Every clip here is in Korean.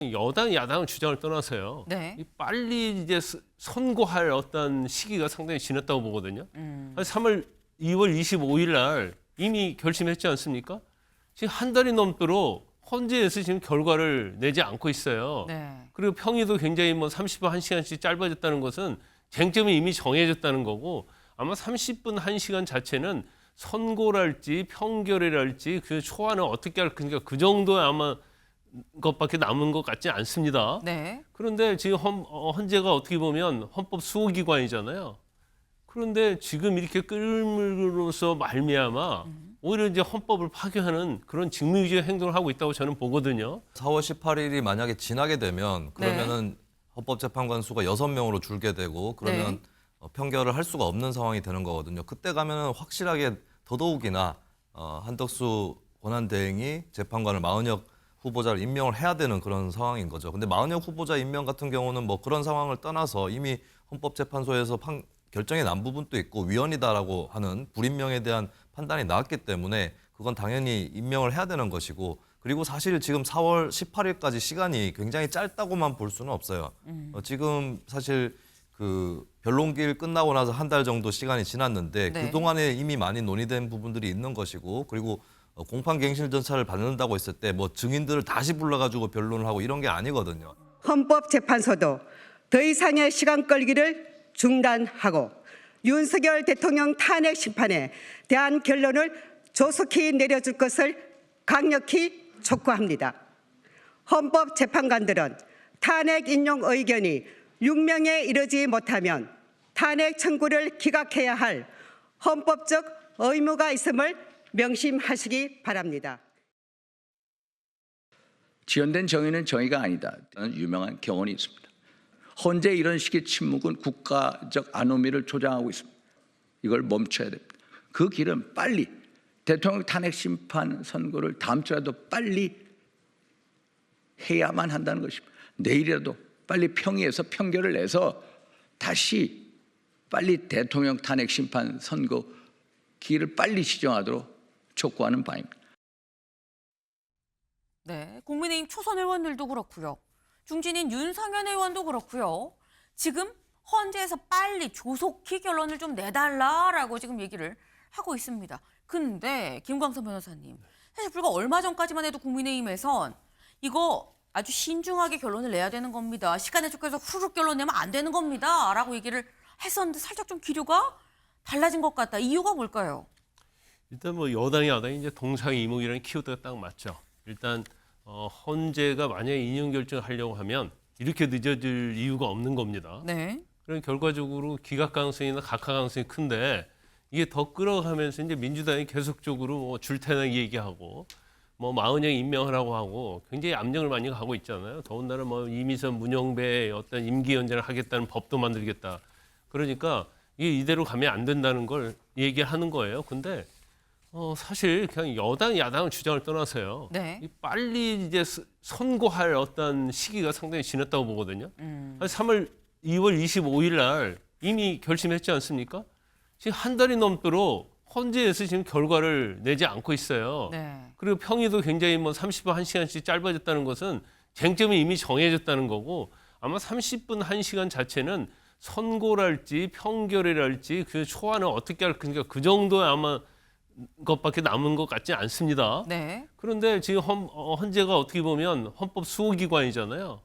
여당, 야당 주장을 떠나서요. 네. 빨리 이제 선고할 어떤 시기가 상당히 지났다고 보거든요. 한 2월 25일 날 이미 결심했지 않습니까? 지금 한 달이 넘도록 헌재에서 지금 결과를 내지 않고 있어요. 네. 그리고 평의도 굉장히 30분, 1시간씩 짧아졌다는 것은 쟁점이 이미 정해졌다는 거고, 아마 30분, 1시간 자체는 선고랄지 평결이랄지 그 초안을 어떻게 할 건가, 그 정도의 아마 것밖에 남은 것 같지 않습니다. 네. 그런데 지금 헌재가 어떻게 보면 헌법 수호기관이잖아요. 그런데 지금 이렇게 끌므로써 말미암아 오히려 이제 헌법을 파괴하는 그런 직무유기적 행동을 하고 있다고 저는 보거든요. 4월 18일이 만약에 지나게 되면 그러면은 헌법재판관 수가 6명으로 줄게 되고 그러면 평결을 할 수가 없는 상황이 되는 거거든요. 그때 가면은 확실하게 더더욱이나 한덕수 권한대행이 재판관을 마은혁 후보자를 임명을 해야 되는 그런 상황인 거죠. 근데 마은혁 후보자 임명 같은 경우는 뭐 그런 상황을 떠나서 이미 헌법재판소에서 결정이 난 부분도 있고 위헌이다라고 하는 불임명에 대한 판단이 나왔기 때문에 그건 당연히 임명을 해야 되는 것이고, 그리고 사실 지금 4월 18일까지 시간이 굉장히 짧다고만 볼 수는 없어요. 지금 사실 그 변론기일 끝나고 나서 한 달 정도 시간이 지났는데 그동안에 이미 많이 논의된 부분들이 있는 것이고, 그리고 공판갱신전차를 받는다고 했을 때 뭐 증인들을 다시 불러가지고 변론을 하고 이런 게 아니거든요. 헌법재판소도 더 이상의 시간 끌기를 중단하고 윤석열 대통령 탄핵 심판에 대한 결론을 조속히 내려줄 것을 강력히 촉구합니다. 헌법재판관들은 탄핵 인용 의견이 6명에 이르지 못하면 탄핵 청구를 기각해야 할 헌법적 의무가 있음을 명심하시기 바랍니다. 지연된 정의는 정의가 아니다. 유명한 경언이 있습니다. 헌재 이런 식의 침묵은 국가적 안오미를 조장하고 있습니다. 이걸 멈춰야 됩니다. 그 길은 빨리 대통령 탄핵 심판 선고를 다음 주라도 빨리 해야만 한다는 것입니다. 내일이라도 빨리 평의해서 평결을 내서 다시 빨리 대통령 탄핵 심판 선고 기일을 빨리 지정하도록 촉구하는 바입니다. 네. 국민의힘 초선 의원들도 그렇고요. 중진인 윤상현 의원도 그렇고요. 지금 헌재에서 빨리 조속히 결론을 좀 내달라라고 지금 얘기를 하고 있습니다. 근데 김광선 변호사님, 사실 불과 얼마 전까지만 해도 국민의힘에선 이거 아주 신중하게 결론을 내야 되는 겁니다. 시간에 쫓겨서 후루룩 결론 내면 안 되는 겁니다. 라고 얘기를 했었는데 살짝 좀 기류가 달라진 것 같다. 이유가 뭘까요? 일단 여당이 야당이 이제 동상이몽이라는 키워드가 딱 맞죠. 일단 헌재가 만약에 인용 결정을 하려고 하면 이렇게 늦어질 이유가 없는 겁니다. 네. 그럼 결과적으로 기각 가능성이나 각하 가능성이 큰데 이게 더 끌어가면서 이제 민주당이 계속적으로 줄태낭 얘기하고 마은영 임명하라고 하고 굉장히 압력을 많이 가고 있잖아요. 더군다나 이미선 문영배의 어떤 임기 연장을 하겠다는 법도 만들겠다. 그러니까 이게 이대로 가면 안 된다는 걸 얘기하는 거예요. 근데 사실 그냥 여당, 야당을 주장을 떠나서요. 네. 빨리 이제 선고할 어떤 시기가 상당히 지났다고 보거든요. 한 2월 25일 날 이미 결심했지 않습니까? 지금 한 달이 넘도록 헌재에서 지금 결과를 내지 않고 있어요. 네. 그리고 평의도 굉장히 30분, 1시간씩 짧아졌다는 것은 쟁점이 이미 정해졌다는 거고, 아마 30분, 1시간 자체는 선고랄지 평결이랄지 그 초안을 어떻게 할 건가, 그 정도의 아마 것밖에 남은 것 같지 않습니다. 네. 그런데 지금 헌재가 어떻게 보면 헌법 수호기관이잖아요.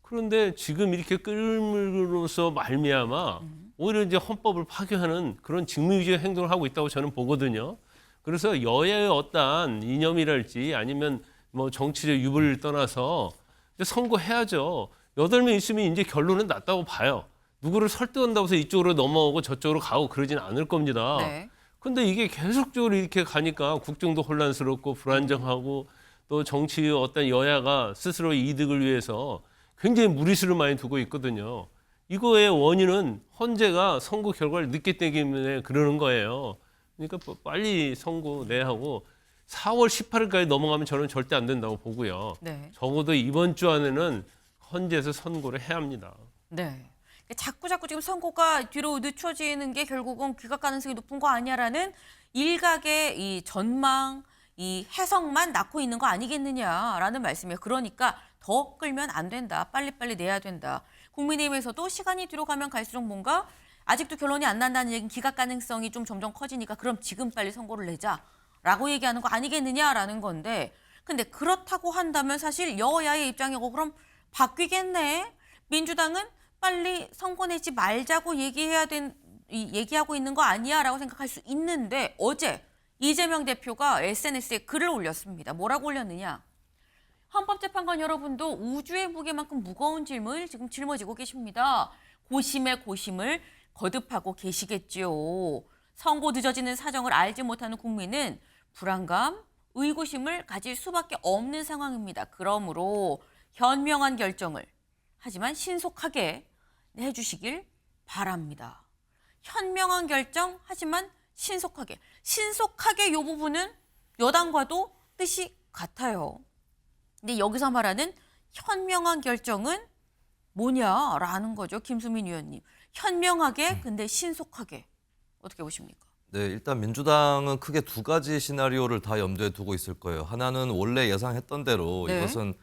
그런데 지금 이렇게 끌므로써 말미암아 오히려 이제 헌법을 파괴하는 그런 직무유기적 행동을 하고 있다고 저는 보거든요. 그래서 여야의 어떠한 이념이랄지 아니면 정치적 유불을 떠나서 이제 선고해야죠. 8명 있으면 이제 결론은 났다고 봐요. 누구를 설득한다고 해서 이쪽으로 넘어오고 저쪽으로 가고 그러진 않을 겁니다. 네. 근데 이게 계속적으로 이렇게 가니까 국정도 혼란스럽고 불안정하고 또 정치 어떤 여야가 스스로 이득을 위해서 굉장히 무리수를 많이 두고 있거든요. 이거의 원인은 헌재가 선고 결과를 늦게 때문에 그러는 거예요. 그러니까 빨리 선고 내야 하고 4월 18일까지 넘어가면 저는 절대 안 된다고 보고요. 네. 적어도 이번 주 안에는 헌재에서 선고를 해야 합니다. 네. 자꾸 지금 선고가 뒤로 늦춰지는 게 결국은 기각 가능성이 높은 거 아니야라는 일각의 이 전망, 이 해석만 낳고 있는 거 아니겠느냐라는 말씀이에요. 그러니까 더 끌면 안 된다. 빨리빨리 내야 된다. 국민의힘에서도 시간이 뒤로 가면 갈수록 뭔가 아직도 결론이 안 난다는 얘기는 기각 가능성이 좀 점점 커지니까 그럼 지금 빨리 선고를 내자라고 얘기하는 거 아니겠느냐라는 건데 근데 그렇다고 한다면 사실 여야의 입장이고 그럼 바뀌겠네. 민주당은 빨리 선고 내지 말자고 얘기하고 있는 거 아니야라고 생각할 수 있는데 어제 이재명 대표가 SNS에 글을 올렸습니다. 뭐라고 올렸느냐. 헌법재판관 여러분도 우주의 무게만큼 무거운 짐을 지금 짊어지고 계십니다. 고심에 고심을 거듭하고 계시겠지요. 선고 늦어지는 사정을 알지 못하는 국민은 불안감, 의구심을 가질 수밖에 없는 상황입니다. 그러므로 현명한 결정을 하지만 신속하게 내주시길 바랍니다. 현명한 결정 하지만 신속하게. 신속하게 이 부분은 여당과도 뜻이 같아요. 근데 여기서 말하는 현명한 결정은 뭐냐라는 거죠. 김수민 의원님. 현명하게 근데 신속하게. 어떻게 보십니까? 네, 일단 민주당은 크게 두 가지 시나리오를 다 염두에 두고 있을 거예요. 하나는 원래 예상했던 대로 네. 이것은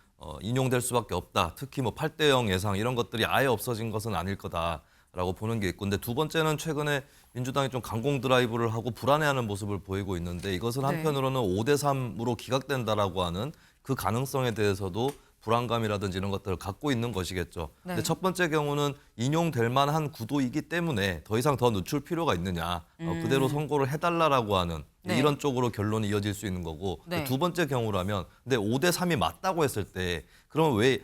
인용될 수밖에 없다. 특히 뭐 8대0 예상 이런 것들이 아예 없어진 것은 아닐 거다라고 보는 게 있고, 근데 두 번째는 최근에 민주당이 좀 강공 드라이브를 하고 불안해하는 모습을 보이고 있는데 이것은 한편으로는 5대3으로 기각된다라고 하는 그 가능성에 대해서도 불안감이라든지 이런 것들을 갖고 있는 것이겠죠. 네. 근데 첫 번째 경우는 인용될 만한 구도이기 때문에 더 이상 더 늦출 필요가 있느냐, 그대로 선고를 해달라라고 하는 네. 이런 쪽으로 결론이 이어질 수 있는 거고, 네. 두 번째 경우라면 근데 5대3이 맞다고 했을 때 그러면 왜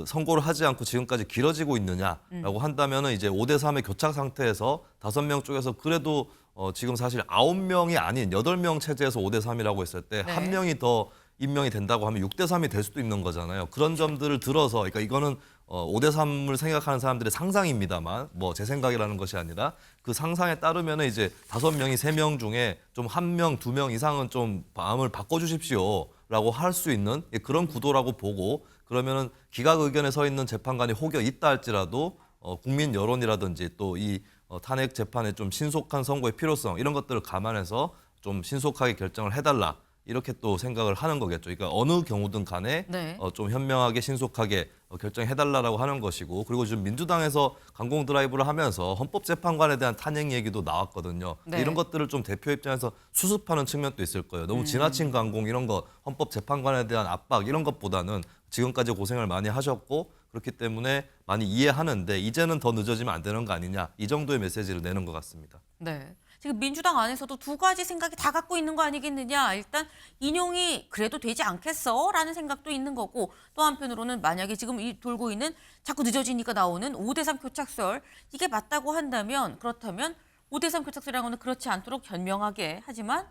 선고를 하지 않고 지금까지 길어지고 있느냐라고 한다면은 이제 5대3의 교착 상태에서 5명 쪽에서 그래도 지금 사실 9명이 아닌 8명 체제에서 5대3이라고 했을 때 네. 한 명이 더 임명이 된다고 하면 6대3이 될 수도 있는 거잖아요. 그런 점들을 들어서, 그러니까 이거는 5대3을 생각하는 사람들의 상상입니다만, 뭐 제 생각이라는 것이 아니라 그 상상에 따르면 이제 5명이 3명 중에 좀 1명, 2명 이상은 좀 마음을 바꿔주십시오라고 할 수 있는 그런 구도라고 보고, 그러면은 기각 의견에 서 있는 재판관이 혹여 있다 할지라도 국민 여론이라든지 또 이 탄핵 재판의 좀 신속한 선고의 필요성 이런 것들을 감안해서 좀 신속하게 결정을 해달라. 이렇게 또 생각을 하는 거겠죠. 그러니까 어느 경우든 간에 네. 좀 현명하게 신속하게 결정해달라고 하는 것이고, 그리고 지금 민주당에서 강공 드라이브를 하면서 헌법재판관에 대한 탄핵 얘기도 나왔거든요. 네. 이런 것들을 좀 대표 입장에서 수습하는 측면도 있을 거예요. 너무 지나친 강공 이런 거, 헌법재판관에 대한 압박 이런 것보다는 지금까지 고생을 많이 하셨고 그렇기 때문에 많이 이해하는데 이제는 더 늦어지면 안 되는 거 아니냐, 이 정도의 메시지를 내는 것 같습니다. 네. 지금 민주당 안에서도 두 가지 생각이 다 갖고 있는 거 아니겠느냐. 일단 인용이 그래도 되지 않겠어? 라는 생각도 있는 거고 또 한편으로는 만약에 지금 이 돌고 있는 자꾸 늦어지니까 나오는 5대3 교착설 이게 맞다고 한다면 그렇다면 5대3 교착설이라고는 그렇지 않도록 현명하게 하지만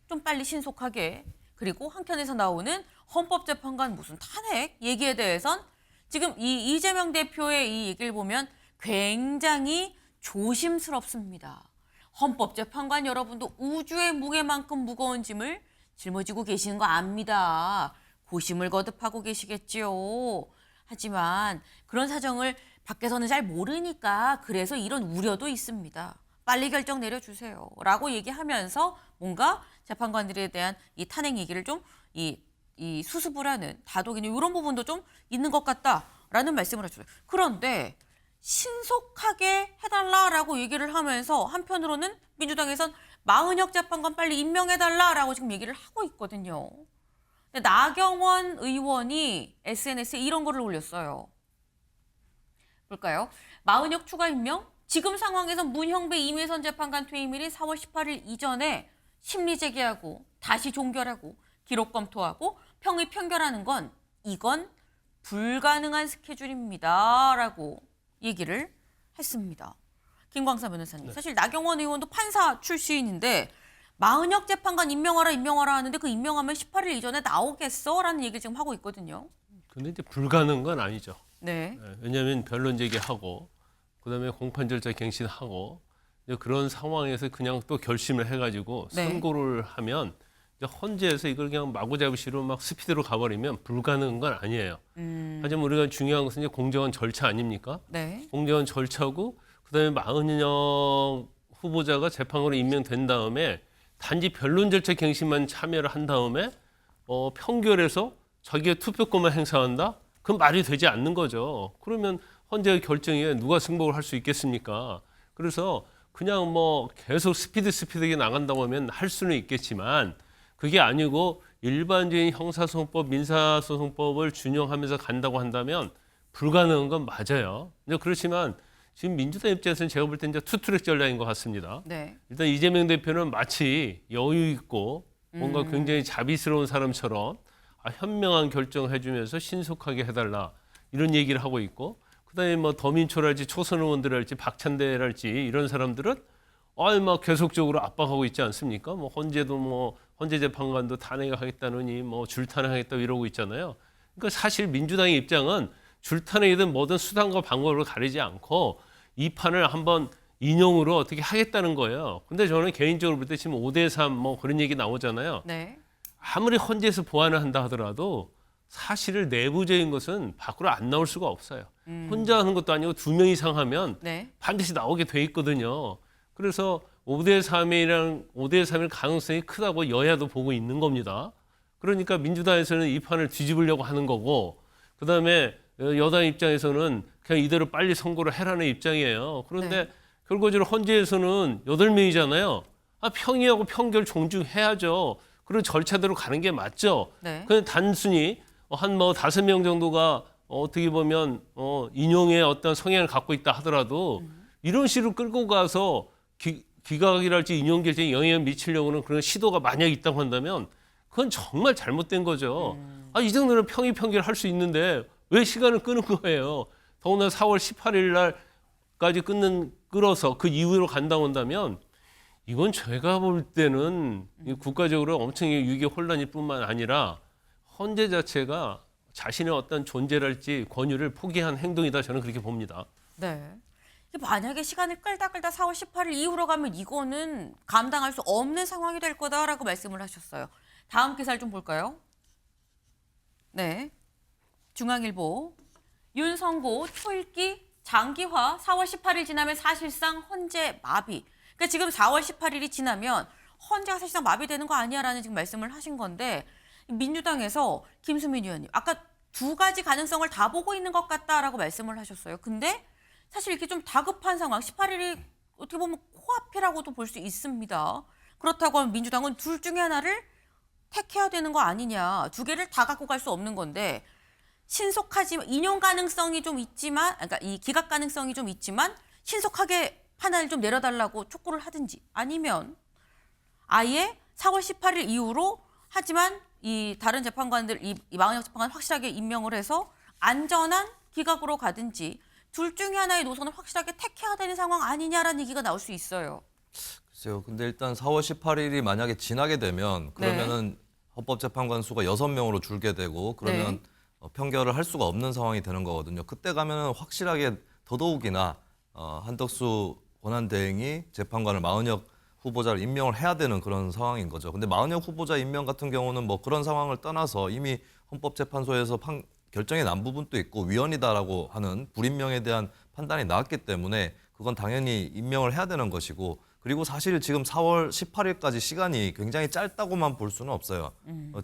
좀 빨리 신속하게 그리고 한편에서 나오는 헌법재판관 무슨 탄핵 얘기에 대해선 지금 이 이재명 대표의 이 얘기를 보면 굉장히 조심스럽습니다. 헌법재판관 여러분도 우주의 무게만큼 무거운 짐을 짊어지고 계시는 거 압니다. 고심을 거듭하고 계시겠지요. 하지만 그런 사정을 밖에서는 잘 모르니까 그래서 이런 우려도 있습니다. 빨리 결정 내려주세요. 라고 얘기하면서 뭔가 재판관들에 대한 이 탄핵 얘기를 좀 이 수습을 하는 다독이는 이런 부분도 좀 있는 것 같다라는 말씀을 해주세요. 그런데 신속하게 해달라라고 얘기를 하면서 한편으로는 민주당에선 마은혁 재판관 빨리 임명해달라라고 지금 얘기를 하고 있거든요. 근데 나경원 의원이 SNS에 이런 거를 올렸어요. 볼까요? 마은혁 추가 임명? 지금 상황에서 문형배 임혜선 재판관 퇴임일이 4월 18일 이전에 심리 제기하고 다시 종결하고 기록 검토하고 평의 편결하는 건 이건 불가능한 스케줄입니다. 라고 얘기를 했습니다. 김광사 변호사님. 사실 나경원 의원도 판사 출신인데 마은혁 재판관 임명하라 하는데 그 임명하면 18일 이전에 나오겠어? 라는 얘기를 지금 하고 있거든요. 근데 이제 불가능한 건 아니죠. 네. 왜냐하면 변론 제기하고 그다음에 공판 절차 갱신하고 이제 그런 상황에서 그냥 또 결심을 해가지고 네. 선고를 하면 이제 헌재에서 이걸 그냥 마구잡이로 막 스피드로 가버리면 불가능한 건 아니에요. 하지만 우리가 중요한 것은 이제 공정한 절차 아닙니까? 네. 공정한 절차고 그다음에 마은혁 후보자가 재판으로 임명된 다음에 단지 변론 절차 갱신만 참여를 한 다음에 평결해서 자기의 투표권만 행사한다? 그건 말이 되지 않는 거죠. 그러면 헌재 결정에 누가 승복을 할 수 있겠습니까? 그래서 그냥 뭐 계속 스피드하게 나간다고 하면 할 수는 있겠지만 그게 아니고 일반적인 형사소송법, 민사소송법을 준용하면서 간다고 한다면 불가능한 건 맞아요. 근데 그렇지만 지금 민주당 입장에서는 제가 볼 때 이제 투트랙 전략인 것 같습니다. 네. 일단 이재명 대표는 마치 여유 있고 뭔가 굉장히 자비스러운 사람처럼 현명한 결정을 해주면서 신속하게 해달라 이런 얘기를 하고 있고 그다음에 뭐 더민초랄지 초선 의원들할지 박찬대랄지 이런 사람들은 막 계속적으로 압박하고 있지 않습니까? 뭐 헌재도 뭐 헌재 재판관도 탄핵하겠다느니 뭐 줄탄핵하겠다 이러고 있잖아요. 그러니까 사실 민주당의 입장은 줄탄핵이든 뭐든 수단과 방법을 가리지 않고 이 판을 한번 인용으로 어떻게 하겠다는 거예요. 근데 저는 개인적으로 볼 때 지금 5대3 뭐 그런 얘기 나오잖아요. 네. 아무리 헌재에서 보완을 한다 하더라도 사실을 내부적인 것은 밖으로 안 나올 수가 없어요. 혼자 하는 것도 아니고 2명 이상 하면 네. 반드시 나오게 돼 있거든요. 그래서 5대3일 가능성이 크다고 여야도 보고 있는 겁니다. 그러니까 민주당에서는 이 판을 뒤집으려고 하는 거고 그다음에 여당 입장에서는 그냥 이대로 빨리 선고를 해라는 입장이에요. 그런데 네. 결과적으로 헌재에서는 8명이잖아요. 평의하고 평결 존중해야죠. 그런 절차대로 가는 게 맞죠. 네. 그냥 단순히 한 뭐 5명 정도가 어떻게 보면 인용의 어떤 성향을 갖고 있다 하더라도 이런 식으로 끌고 가서 기각이랄지 인용 결정에 영향을 미치려고는 그런 시도가 만약 있다고 한다면 그건 정말 잘못된 거죠. 이 정도는 평의 평결 할 수 있는데 왜 시간을 끄는 거예요? 더구나 4월 18일 날까지 끌어서 그 이후로 간다고 한다면 이건 제가 볼 때는 국가적으로 엄청나게 위기 혼란일 뿐만 아니라 헌재 자체가 자신의 어떤 존재랄지 권유를 포기한 행동이다 저는 그렇게 봅니다. 네. 이게 만약에 시간을 끌다 4월 18일 이후로 가면 이거는 감당할 수 없는 상황이 될 거다라고 말씀을 하셨어요. 다음 기사를 좀 볼까요? 네. 중앙일보. 윤성고 초읽기 장기화 4월 18일 지나면 사실상 헌재 마비. 그러니까 지금 4월 18일이 지나면 헌재가 사실상 마비되는 거 아니야라는 지금 말씀을 하신 건데 민주당에서 김수민 의원님 아까 2가지 가능성을 다 보고 있는 것 같다라고 말씀을 하셨어요. 근데 사실 이렇게 좀 다급한 상황 18일이 어떻게 보면 코앞이라고도 볼 수 있습니다. 그렇다고 하면 민주당은 둘 중에 하나를 택해야 되는 거 아니냐. 2개를 다 갖고 갈 수 없는 건데 신속하지만 인용 가능성이 좀 있지만 그러니까 이 기각 가능성이 좀 있지만 신속하게 판단을 좀 내려달라고 촉구를 하든지 아니면 아예 4월 18일 이후로 하지만 이 다른 재판관들 이 마은혁 재판관 확실하게 임명을 해서 안전한 기각으로 가든지 둘 중에 하나의 노선을 확실하게 택해야 되는 상황 아니냐라는 얘기가 나올 수 있어요. 글쎄요. 근데 일단 4월 18일이 만약에 지나게 되면 그러면은 헌법재판관 수가 6명으로 줄게 되고 그러면 평결을 할 수가 없는 상황이 되는 거거든요. 그때 가면은 확실하게 더더욱이나 한덕수 권한대행이 재판관을 마은혁 후보자를 임명을 해야 되는 그런 상황인 거죠. 근데 마은혁 후보자 임명 같은 경우는 뭐 그런 상황을 떠나서 이미 헌법재판소에서 결정이 난 부분도 있고 위헌이다라고 하는 불임명에 대한 판단이 나왔기 때문에 그건 당연히 임명을 해야 되는 것이고 그리고 사실 지금 4월 18일까지 시간이 굉장히 짧다고만 볼 수는 없어요.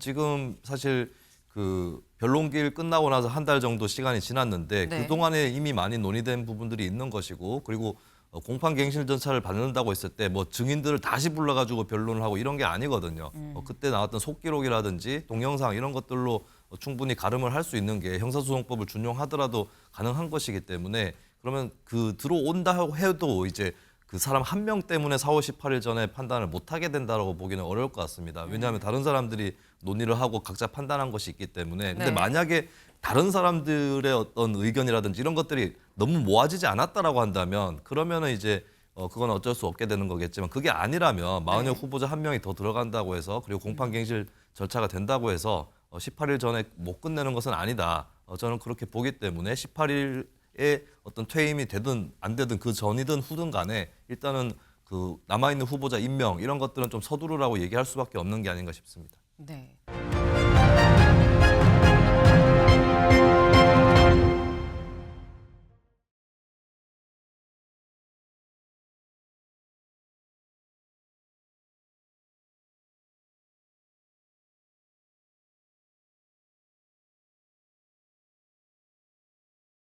지금 사실 그 변론기일 끝나고 나서 한 달 정도 시간이 지났는데 그동안에 이미 많이 논의된 부분들이 있는 것이고 그리고 공판갱실 절차를 받는다고 했을 때 뭐 증인들을 다시 불러가지고 변론을 하고 이런 게 아니거든요. 그때 나왔던 속기록이라든지 동영상 이런 것들로 충분히 가름을 할 수 있는 게 형사소송법을 준용하더라도 가능한 것이기 때문에 그러면 그 들어온다 해도 이제 그 사람 한 명 때문에 4월 18일 전에 판단을 못 하게 된다라고 보기는 어려울 것 같습니다. 왜냐하면 다른 사람들이 논의를 하고 각자 판단한 것이 있기 때문에. 근데 만약에 다른 사람들의 어떤 의견이라든지 이런 것들이 너무 모아지지 않았다라고 한다면 그러면은 이제 그건 어쩔 수 없게 되는 거겠지만 그게 아니라면 마은혁 후보자 한 명이 더 들어간다고 해서 그리고 공판갱실 절차가 된다고 해서 18일 전에 못 끝내는 것은 아니다. 저는 그렇게 보기 때문에 18일에 어떤 퇴임이 되든 안 되든 그 전이든 후든 간에 일단은 그 남아있는 후보자 임명 이런 것들은 좀 서두르라고 얘기할 수밖에 없는 게 아닌가 싶습니다. 네.